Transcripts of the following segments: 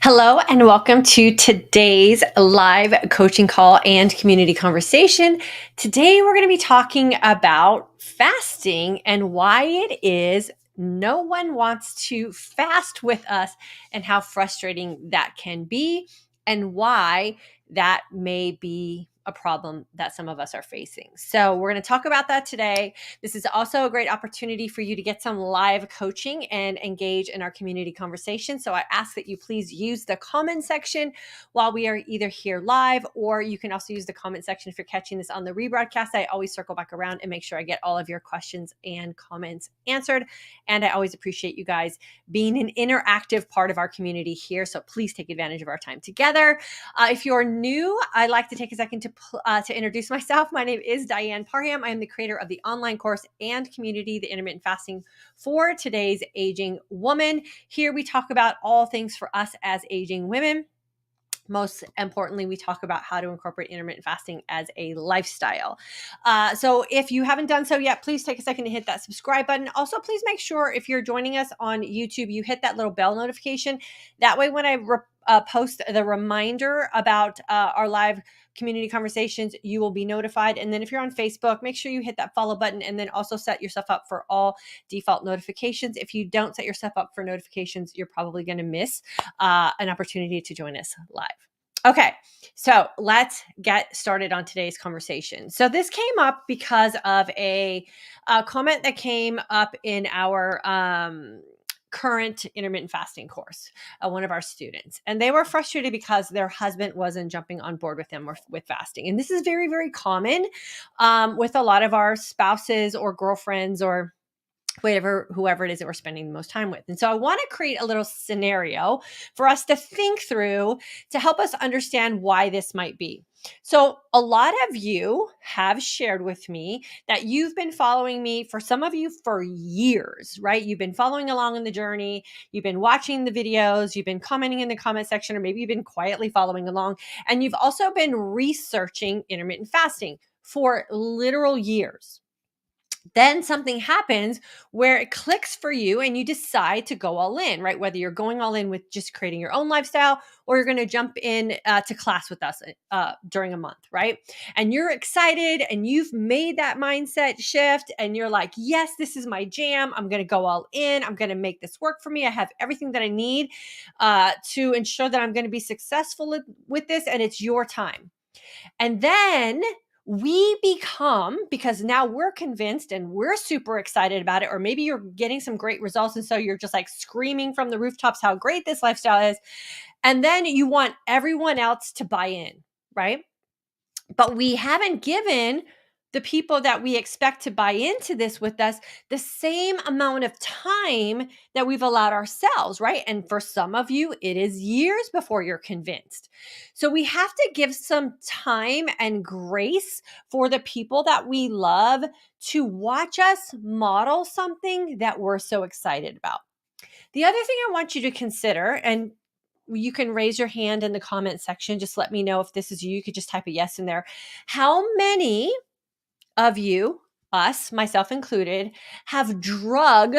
Hello, and welcome to today's live coaching call and community conversation. Today, we're going to be talking about fasting and why it is no one wants to fast with us and how frustrating that can be, and why that may be a problem that some of us are facing. So, we're going to talk about that today. This is also a great opportunity for you to get some live coaching and engage in our community conversation. So I ask that you please use the comment section while we are either here live, or you can also use the comment section if you're catching this on the rebroadcast. I always circle back around and make sure I get all of your questions and comments answered. And I always appreciate you guys being an interactive part of our community here. So please take advantage of our time together. If you're new, I'd like to take a second to introduce myself. My name is DYANN. I am the creator of the online course and community, the Intermittent Fasting for Today's Aging Woman. Here we talk about all things for us as aging women. Most importantly, we talk about how to incorporate intermittent fasting as a lifestyle. So if you haven't done so yet, please take a second to hit that subscribe button. Also, please make sure if you're joining us on YouTube, you hit that little bell notification. That way, when I post the reminder about our live community conversations, you will be notified. And then if you're on Facebook, make sure you hit that follow button, and then also set yourself up for all default notifications. If you don't set yourself up for notifications, you're probably going to miss an opportunity to join us live. Okay, so let's get started on today's conversation. So this came up because of a comment that came up in our current intermittent fasting course, one of our students, and they were frustrated because their husband wasn't jumping on board with them or with fasting. And this is very, very common with a lot of our spouses or girlfriends or whoever it is that we're spending the most time with. And so I want to create a little scenario for us to think through to help us understand why this might be. So a lot of you have shared with me that you've been following me, for some of you, for years, right? You've been following along in the journey. You've been watching the videos. You've been commenting in the comment section, or maybe you've been quietly following along. And you've also been researching intermittent fasting for literal years. Then something happens where it clicks for you and you decide to go all in, right? Whether you're going all in with just creating your own lifestyle, or you're going to jump in to class with us during a month, right? And you're excited and you've made that mindset shift and you're like, yes, this is my jam. I'm going to go all in. I'm going to make this work for me. I have everything that I need to ensure that I'm going to be successful with this, and it's your time. And then we become, because now we're convinced and we're super excited about it, or maybe you're getting some great results. And so you're just like screaming from the rooftops how great this lifestyle is. And then you want everyone else to buy in, right? But we haven't given the people that we expect to buy into this with us the same amount of time that we've allowed ourselves, right? And for some of you, it is years before you're convinced. So we have to give some time and grace for the people that we love to watch us model something that we're so excited about. The other thing I want you to consider, and you can raise your hand in the comment section. Just let me know if this is you. You could just type a yes in there. How many of you, us, myself included, have drug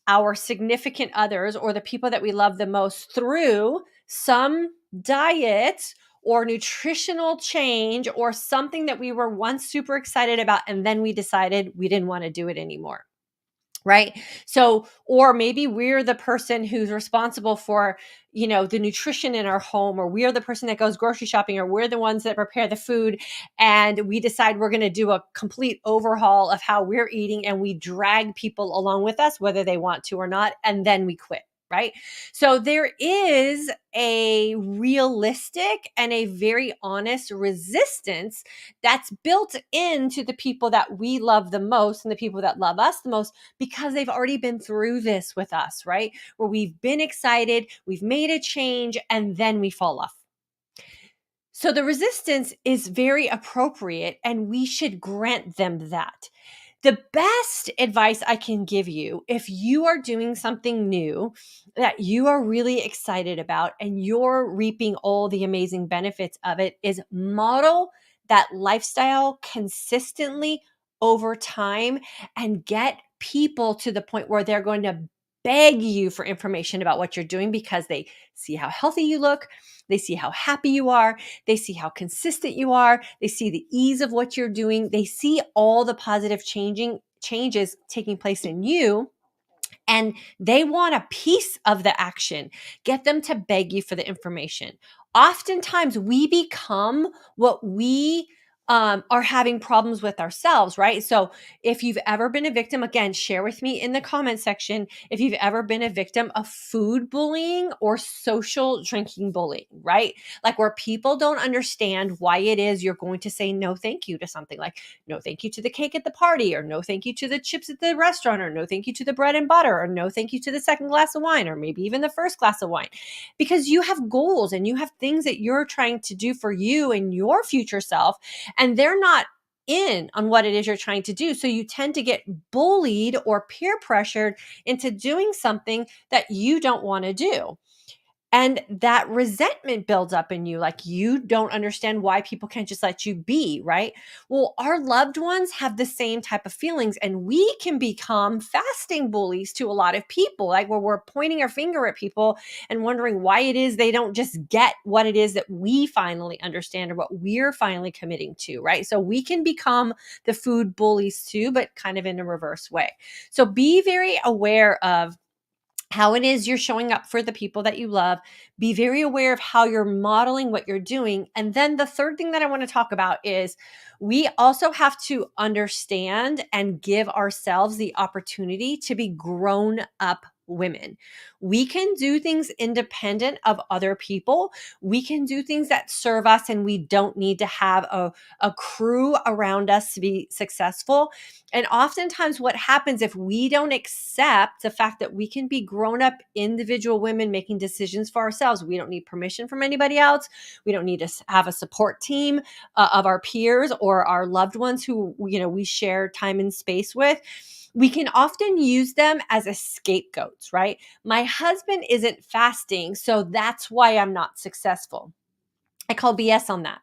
our significant others or the people that we love the most through some diet or nutritional change or something that we were once super excited about, and then we decided we didn't want to do it anymore? Right? So, or maybe we're the person who's responsible for, the nutrition in our home, or we're the person that goes grocery shopping, or we're the ones that prepare the food. And we decide we're going to do a complete overhaul of how we're eating, and we drag people along with us, whether they want to or not. And then we quit. Right? So there is a realistic and a very honest resistance that's built into the people that we love the most and the people that love us the most, because they've already been through this with us, right? Where we've been excited, we've made a change, and then we fall off. So the resistance is very appropriate, and we should grant them that. The best advice I can give you, if you are doing something new that you are really excited about and you're reaping all the amazing benefits of it, is model that lifestyle consistently over time and get people to the point where they're going to beg you for information about what you're doing because they see how healthy you look. They see how happy you are. They see how consistent you are. They see the ease of what you're doing. They see all the positive changes taking place in you, and they want a piece of the action. Get them to beg you for the information. Oftentimes, we become what we are having problems with ourselves, right? So, if you've ever been a victim, again, share with me in the comment section if you've ever been a victim of food bullying or social drinking bullying, right? Like where people don't understand why it is you're going to say no thank you to something, like no thank you to the cake at the party, or no thank you to the chips at the restaurant, or no thank you to the bread and butter, or no thank you to the second glass of wine, or maybe even the first glass of wine, because you have goals and you have things that you're trying to do for you and your future self, and they're not in on what it is you're trying to do. So you tend to get bullied or peer pressured into doing something that you don't want to do. And that resentment builds up in you, like you don't understand why people can't just let you be, right? Well, our loved ones have the same type of feelings, and we can become fasting bullies to a lot of people, like where we're pointing our finger at people and wondering why it is they don't just get what it is that we finally understand or what we're finally committing to, right? So we can become the food bullies too, but kind of in a reverse way. So be very aware of how it is you're showing up for the people that you love. Be very aware of how you're modeling what you're doing. And then the third thing that I want to talk about is we also have to understand and give ourselves the opportunity to be grown up women. We can do things independent of other people. We can do things that serve us, and we don't need to have a crew around us to be successful. And oftentimes, what happens if we don't accept the fact that we can be grown up individual women making decisions for ourselves? We don't need permission from anybody else. We don't need to have a support team of our peers or our loved ones who, we share time and space with. We can often use them as a scapegoats, right? My husband isn't fasting, so that's why I'm not successful. I call BS on that.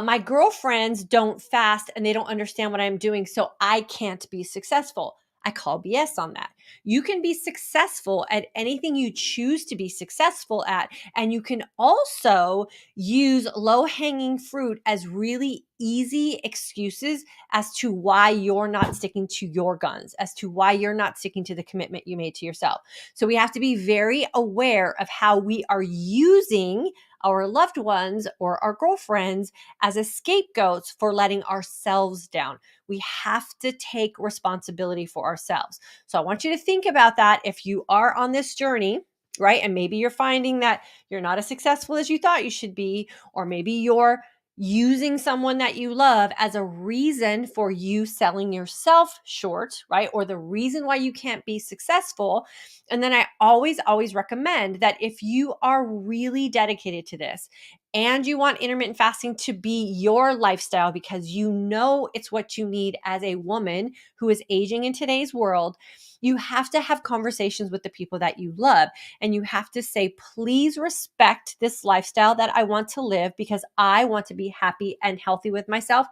My girlfriends don't fast and they don't understand what I'm doing, so I can't be successful. I call BS on that. You can be successful at anything you choose to be successful at. And you can also use low hanging fruit as really easy excuses as to why you're not sticking to your guns, as to why you're not sticking to the commitment you made to yourself. So we have to be very aware of how we are using our loved ones or our girlfriends as a scapegoats for letting ourselves down. We have to take responsibility for ourselves. So I want you to think about that if you are on this journey, right? And maybe you're finding that you're not as successful as you thought you should be, or maybe you're using someone that you love as a reason for you selling yourself short, right? Or the reason why you can't be successful. And then I always recommend that if you are really dedicated to this and you want intermittent fasting to be your lifestyle because you know it's what you need as a woman who is aging in today's world, you have to have conversations with the people that you love. And you have to say, please respect this lifestyle that I want to live because I want to be happy and healthy with myself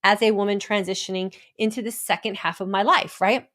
as a woman transitioning into the second half of my life, right?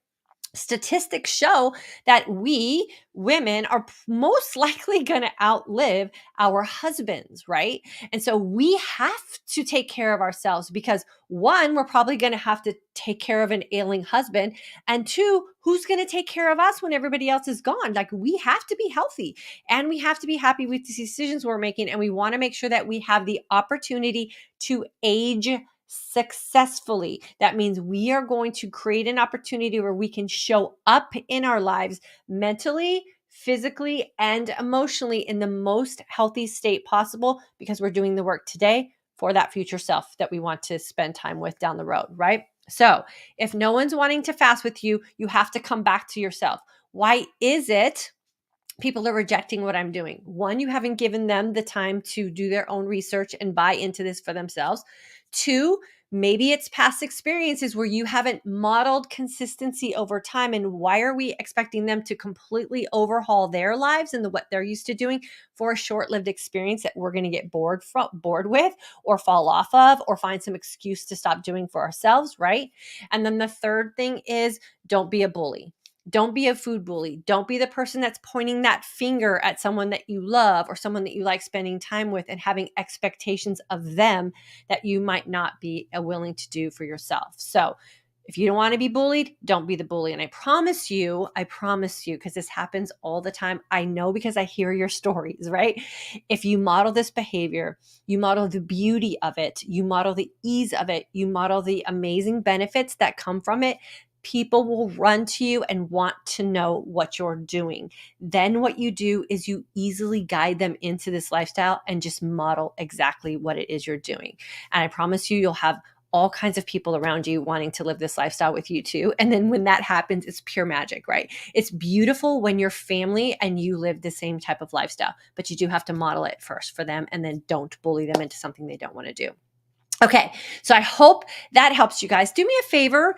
Statistics show that we women are most likely going to outlive our husbands, right? And so we have to take care of ourselves because one, we're probably going to have to take care of an ailing husband. And two, who's going to take care of us when everybody else is gone? Like we have to be healthy and we have to be happy with the decisions we're making. And we want to make sure that we have the opportunity to age successfully. That means we are going to create an opportunity where we can show up in our lives mentally, physically, and emotionally in the most healthy state possible because we're doing the work today for that future self that we want to spend time with down the road, right? So if no one's wanting to fast with you, you have to come back to yourself. Why is it people are rejecting what I'm doing? One, you haven't given them the time to do their own research and buy into this for themselves. Two, maybe it's past experiences where you haven't modeled consistency over time. And why are we expecting them to completely overhaul their lives and what they're used to doing for a short-lived experience that we're going to get bored with or fall off of or find some excuse to stop doing for ourselves, right? And then the third thing is don't be a bully. Don't be a food bully. Don't be the person that's pointing that finger at someone that you love or someone that you like spending time with and having expectations of them that you might not be willing to do for yourself. So if you don't want to be bullied, don't be the bully. And I promise you, because this happens all the time. I know because I hear your stories, right? If you model this behavior, you model the beauty of it, you model the ease of it, you model the amazing benefits that come from it, people will run to you and want to know what you're doing. Then what you do is you easily guide them into this lifestyle and just model exactly what it is you're doing. And I promise you'll have all kinds of people around you wanting to live this lifestyle with you too. And then when that happens, it's pure magic, right? It's beautiful when you're family and you live the same type of lifestyle, but you do have to model it first for them and then don't bully them into something they don't want to do. Okay, so I hope that helps you guys. Do me a favor.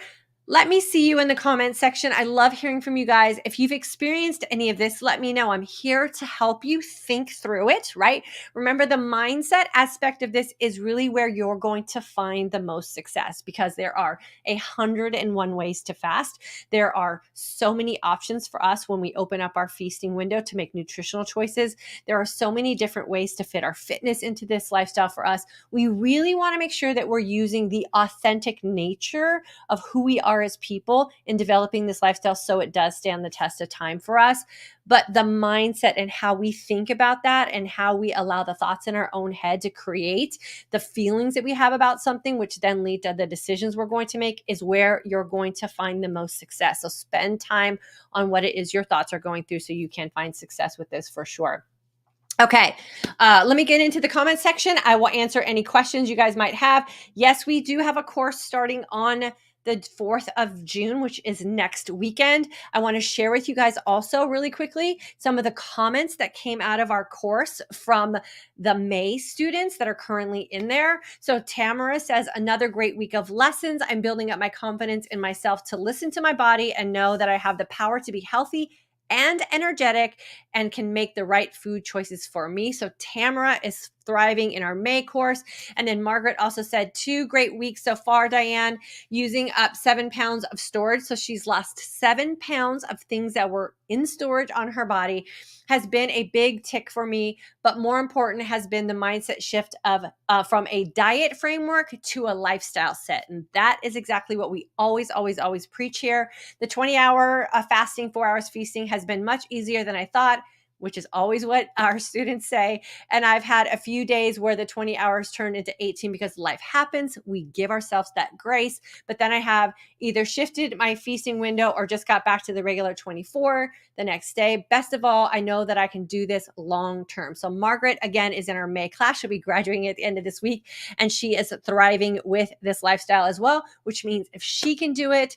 Let me see you in the comments section. I love hearing from you guys. If you've experienced any of this, let me know. I'm here to help you think through it, right? Remember, the mindset aspect of this is really where you're going to find the most success because there are 101 ways to fast. There are so many options for us when we open up our feasting window to make nutritional choices. There are so many different ways to fit our fitness into this lifestyle for us. We really want to make sure that we're using the authentic nature of who we are as people in developing this lifestyle so it does stand the test of time for us. But the mindset and how we think about that and how we allow the thoughts in our own head to create the feelings that we have about something, which then lead to the decisions we're going to make, is where you're going to find the most success. So spend time on what it is your thoughts are going through so you can find success with this for sure. Okay, let me get into the comment section. I will answer any questions you guys might have. Yes, we do have a course starting on the 4th of June, which is next weekend. I want to share with you guys also really quickly some of the comments that came out of our course from the May students that are currently in there. So Tamara says, another great week of lessons. I'm building up my confidence in myself to listen to my body and know that I have the power to be healthy and energetic and can make the right food choices for me. So Tamara is thriving in our May course. And then Margaret also said 2 great weeks so far, Diane, using up 7 pounds of storage. So she's lost 7 pounds of things that were in storage on her body. Has been a big tick for me, but more important has been the mindset shift of from a diet framework to a lifestyle set. And that is exactly what we always preach here. The 20-hour fasting, 4 hours feasting has been much easier than I thought, which is always what our students say. And I've had a few days where the 20 hours turned into 18 because life happens. We give ourselves that grace. But then I have either shifted my feasting window or just got back to the regular 24 the next day. Best of all, I know that I can do this long term. So Margaret, again, is in our May class. She'll be graduating at the end of this week. And she is thriving with this lifestyle as well, which means if she can do it,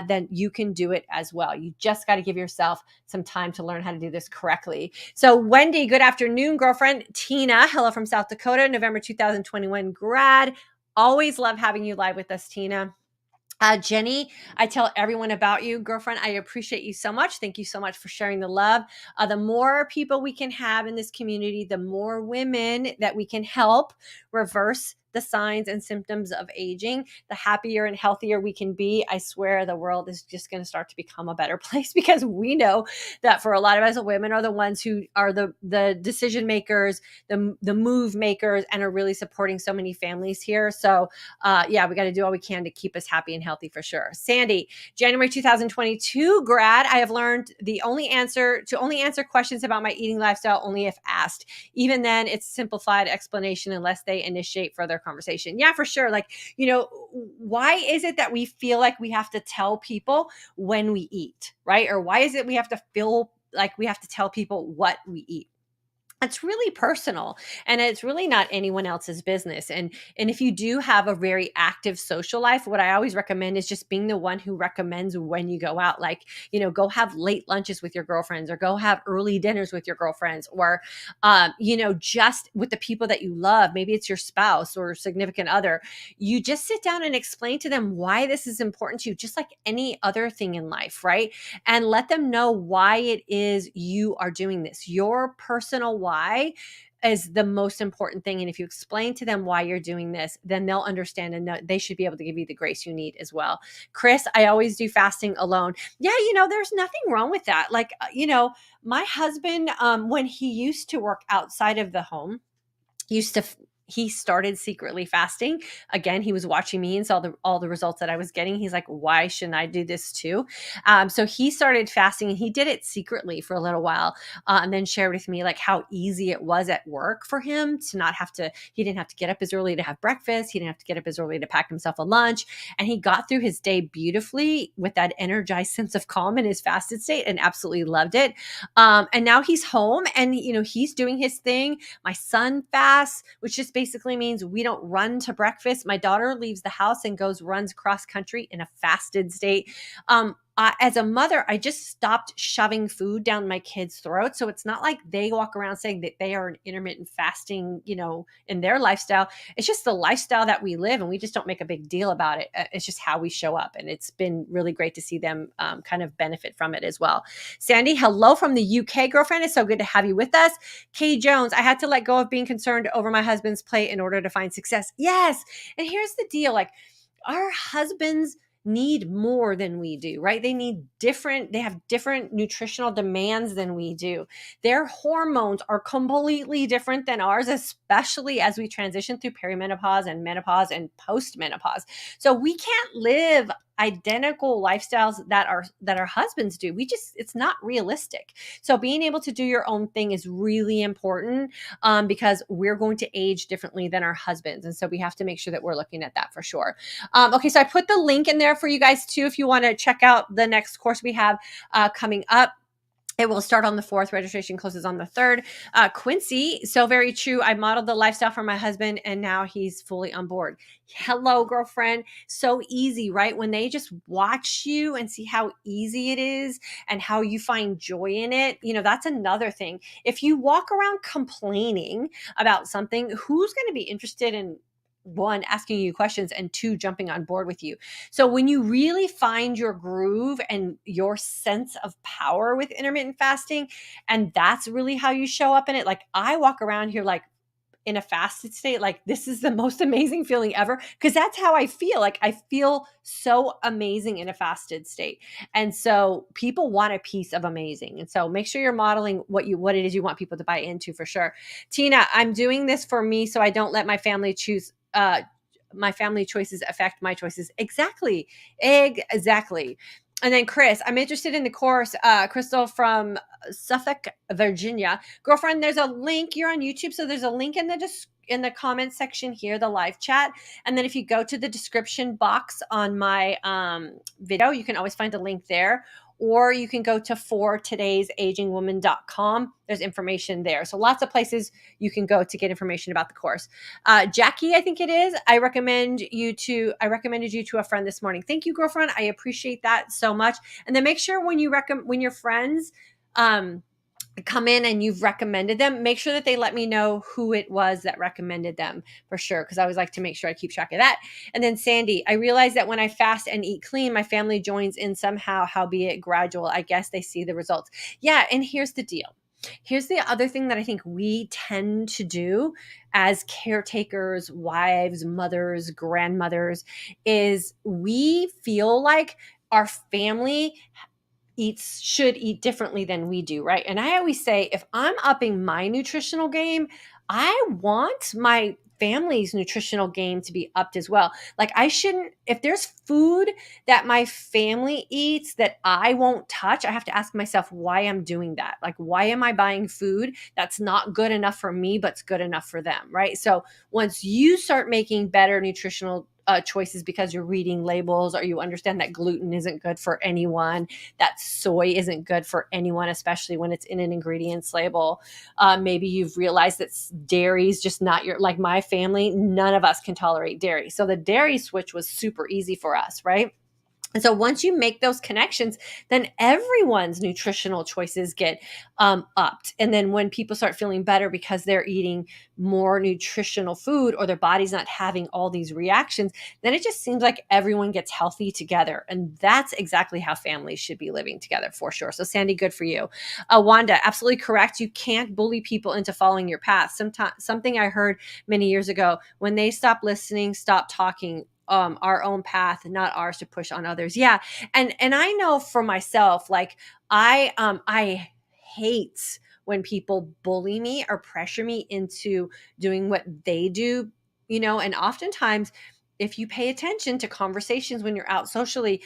then you can do it as well. You just got to give yourself some time to learn how to do this correctly. So Wendy, good afternoon, girlfriend. Tina, hello from South Dakota, November 2021 grad. Always love having you live with us, Tina. Jenny, I tell everyone about you, girlfriend. I appreciate you so much. Thank you so much for sharing the love. The more people we can have in this community, the more women that we can help reverse the signs and symptoms of aging, the happier and healthier we can be. I swear the world is just going to start to become a better place because we know that for a lot of us, women are the ones who are the decision makers, the move makers, and are really supporting so many families here. So yeah, we got to do all we can to keep us happy and healthy for sure. Sandy, January 2022 grad. I have learned to only answer questions about my eating lifestyle only if asked. Even then, it's simplified explanation unless they initiate further conversation. Yeah, for sure. Like, why is it that we feel like we have to tell people when we eat, right? Or why is it we have to feel like we have to tell people what we eat? It's really personal and it's really not anyone else's business. And if you do have a very active social life, what I always recommend is just being the one who recommends when you go out, like, go have late lunches with your girlfriends or go have early dinners with your girlfriends or, just with the people that you love. Maybe it's your spouse or significant other. You just sit down and explain to them why this is important to you, just like any other thing in life, right? And let them know why it is you are doing this, your personal why why is the most important thing. And if you explain to them why you're doing this, then they'll understand and know they should be able to give you the grace you need as well. Chris, I always do fasting alone. Yeah, there's nothing wrong with that. Like, my husband, when he used to work outside of the home, used to he started secretly fasting. Again, he was watching me and saw all the results that I was getting. He's like, why shouldn't I do this too? So he started fasting, and he did it secretly for a little while, and then shared with me like how easy it was at work for him to not have to, he didn't have to get up as early to have breakfast. He didn't have to get up as early to pack himself a lunch. And he got through his day beautifully with that energized sense of calm in his fasted state, and absolutely loved it. And now he's home, and he's doing his thing. My son fasts, which just basically means we don't run to breakfast. My daughter leaves the house and runs cross country in a fasted state. As a mother, I just stopped shoving food down my kids' throats. So it's not like they walk around saying that they are an intermittent fasting, in their lifestyle. It's just the lifestyle that we live, and we just don't make a big deal about it. It's just how we show up. And it's been really great to see them kind of benefit from it as well. Sandy, hello from the UK, girlfriend. It's so good to have you with us. Kay Jones, I had to let go of being concerned over my husband's plate in order to find success. Yes. And here's the deal. Like, our husbands need more than we do, right? They have different nutritional demands than we do. Their hormones are completely different than ours, especially as we transition through perimenopause and menopause and postmenopause. So we can't live identical lifestyles that our husbands do. It's not realistic. So being able to do your own thing is really important, because we're going to age differently than our husbands. And so we have to make sure that we're looking at that for sure. Okay, so I put the link in there for you guys too, if you want to check out the next course we have coming up. It will start on the 4th. Registration closes on the 3rd. Quincy, so very true. I modeled the lifestyle for my husband, and now he's fully on board. Hello, girlfriend. So easy, right? When they just watch you and see how easy it is and how you find joy in it, that's another thing. If you walk around complaining about something, who's going to be interested in, 1, asking you questions, and 2, jumping on board with you? So when you really find your groove and your sense of power with intermittent fasting, and that's really how you show up in it. Like, I walk around here like in a fasted state, like this is the most amazing feeling ever, because that's how I feel. Like, I feel so amazing in a fasted state. And so people want a piece of amazing. And so make sure you're modeling what it is you want people to buy into, for sure. Tina, I'm doing this for me so I don't let my family choices affect my choices. Exactly. And then Chris, I'm interested in the course. Crystal from Suffolk, Virginia. Girlfriend, there's a link. You're on YouTube, so there's a link in the comment section here, the live chat. And then if you go to the description box on my video, you can always find a link there. Or you can go to fortoday'sagingwoman.com. There's information there. So lots of places you can go to get information about the course. Jackie, I think it is. I recommended you to a friend this morning. Thank you, girlfriend. I appreciate that so much. And then make sure when your friends come in and you've recommended them, make sure that they let me know who it was that recommended them, for sure, because I always like to make sure I keep track of that. And then Sandy, I realize that when I fast and eat clean, my family joins in somehow, howbeit gradual. I guess they see the results. Yeah, and here's the deal. Here's the other thing that I think we tend to do as caretakers, wives, mothers, grandmothers, is we feel like our family should eat differently than we do, right? And I always say, if I'm upping my nutritional game, I want my family's nutritional game to be upped as well. Like, if there's food that my family eats that I won't touch, I have to ask myself why I'm doing that. Like, why am I buying food that's not good enough for me, but's good enough for them, right? So once you start making better nutritional choices because you're reading labels, or you understand that gluten isn't good for anyone, that soy isn't good for anyone, especially when it's in an ingredients label. Maybe you've realized that dairy is just not like my family, none of us can tolerate dairy. So the dairy switch was super easy for us, right? And so once you make those connections, then everyone's nutritional choices get upped. And then when people start feeling better because they're eating more nutritional food or their body's not having all these reactions, then it just seems like everyone gets healthy together. And that's exactly how families should be living together for sure. So Sandy, good for you. Wanda, absolutely correct. You can't bully people into following your path. Something I heard many years ago, when they stop listening, stop talking, our own path, not ours to push on others. Yeah. And I know for myself, like I hate when people bully me or pressure me into doing what they do, and oftentimes if you pay attention to conversations when you're out socially,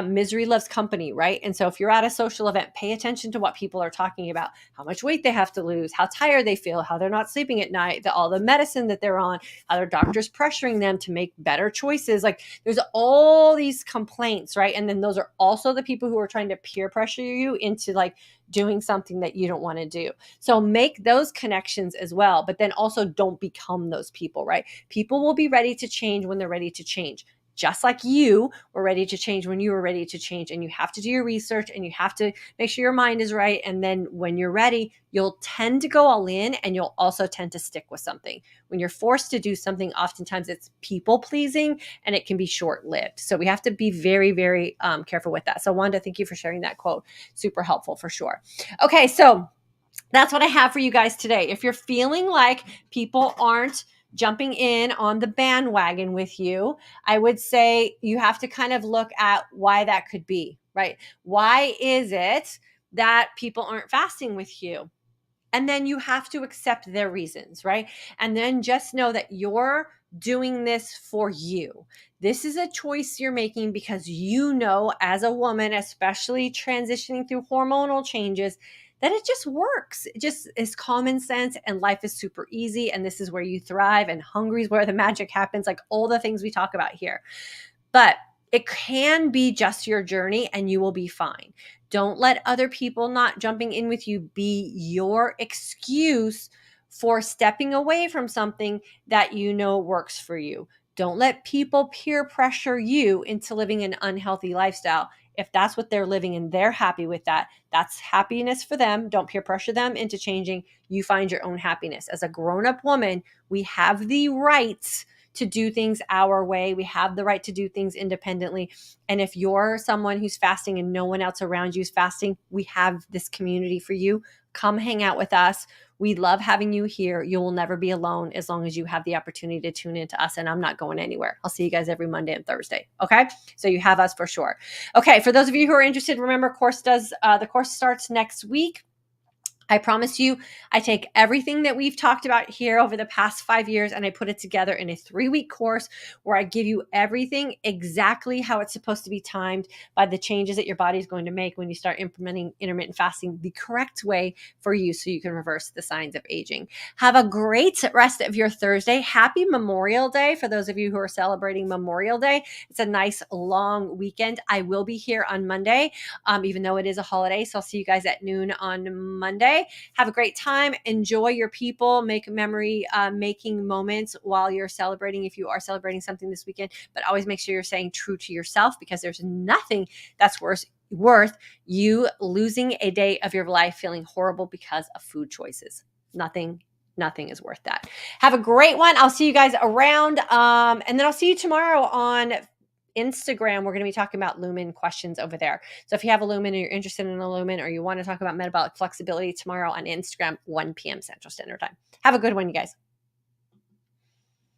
misery loves company, right? And so if you're at a social event, pay attention to what people are talking about, how much weight they have to lose, how tired they feel, how they're not sleeping at night, all the medicine that they're on, how their doctor's pressuring them to make better choices. Like there's all these complaints, right? And then those are also the people who are trying to peer pressure you into like doing something that you don't want to do. So make those connections as well, but then also don't become those people, right? People will be ready to change when they're ready to change. Just like you were ready to change when you were ready to change. And you have to do your research and you have to make sure your mind is right. And then when you're ready, you'll tend to go all in and you'll also tend to stick with something. When you're forced to do something, oftentimes it's people pleasing and it can be short lived. So we have to be very, very careful with that. So Wanda, thank you for sharing that quote. Super helpful for sure. Okay, so that's what I have for you guys today. If you're feeling like people aren't jumping in on the bandwagon with you, I would say you have to kind of look at why that could be, right? Why is it that people aren't fasting with you? And then you have to accept their reasons, right? And then just know that you're doing this for you. This is a choice you're making because you know, as a woman, especially transitioning through hormonal changes, that it just works. It just is common sense and life is super easy. And this is where you thrive and hungry is where the magic happens, like all the things we talk about here. But it can be just your journey and you will be fine. Don't let other people not jumping in with you be your excuse for stepping away from something that you know works for you. Don't let people peer pressure you into living an unhealthy lifestyle. If that's what they're living and they're happy with that, that's happiness for them. Don't peer pressure them into changing. You find your own happiness. As a grown-up woman, we have the right to do things our way. We have the right to do things independently. And if you're someone who's fasting and no one else around you is fasting, we have this community for you. Come hang out with us. We love having you here. You will never be alone as long as you have the opportunity to tune into us. And I'm not going anywhere. I'll see you guys every Monday and Thursday. Okay. So you have us for sure. Okay. For those of you who are interested, remember the course starts next week. I promise you, I take everything that we've talked about here over the past 5 years and I put it together in a 3-week course where I give you everything exactly how it's supposed to be timed by the changes that your body is going to make when you start implementing intermittent fasting the correct way for you so you can reverse the signs of aging. Have a great rest of your Thursday. Happy Memorial Day for those of you who are celebrating Memorial Day. It's a nice long weekend. I will be here on Monday, even though it is a holiday. So I'll see you guys at noon on Monday. Have a great time. Enjoy your people. Make memory making moments while you're celebrating, if you are celebrating something this weekend. But always make sure you're staying true to yourself because there's nothing that's worth you losing a day of your life feeling horrible because of food choices. Nothing is worth that. Have a great one. I'll see you guys around. And then I'll see you tomorrow on Instagram. We're going to be talking about Lumen questions over there. So if you have a Lumen or you're interested in a Lumen or you want to talk about metabolic flexibility tomorrow on Instagram, 1 p.m. Central Standard Time. Have a good one, you guys.